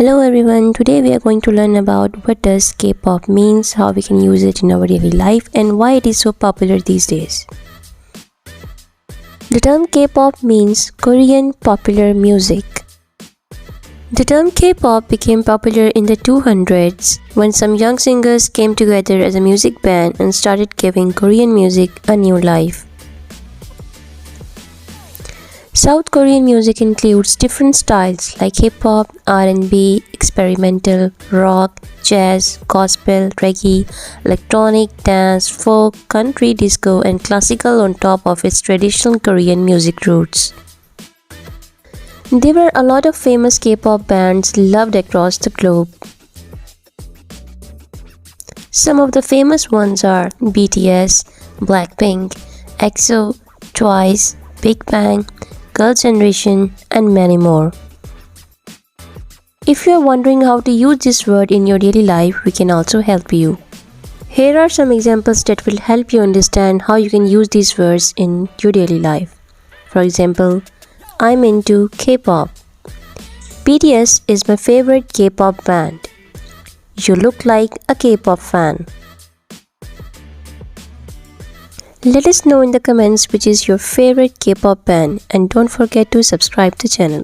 Hello everyone, today we are going to learn about what does K-pop means, how we can use it in our daily life and why it is so popular these days. The term K-pop means Korean popular music. The term K-pop became popular in the 200s when some young singers came together as a music band and started giving Korean music a new life. South Korean music includes different styles like hip-hop, R&B, experimental, rock, jazz, gospel, reggae, electronic, dance, folk, country, disco, and classical on top of its traditional Korean music roots. There were a lot of famous K-pop bands loved across the globe. Some of the famous ones are BTS, Blackpink, EXO, Twice, Big Bang, Girl Generation, and many more. If you are wondering how to use this word in your daily life, we can also help you. Here are some examples that will help you understand how you can use these words in your daily life. For example, I'm into K-pop. BTS is my favorite K-pop band. You look like a K-pop fan. Let us know in the comments which is your favorite K-pop band and don't forget to subscribe to the channel.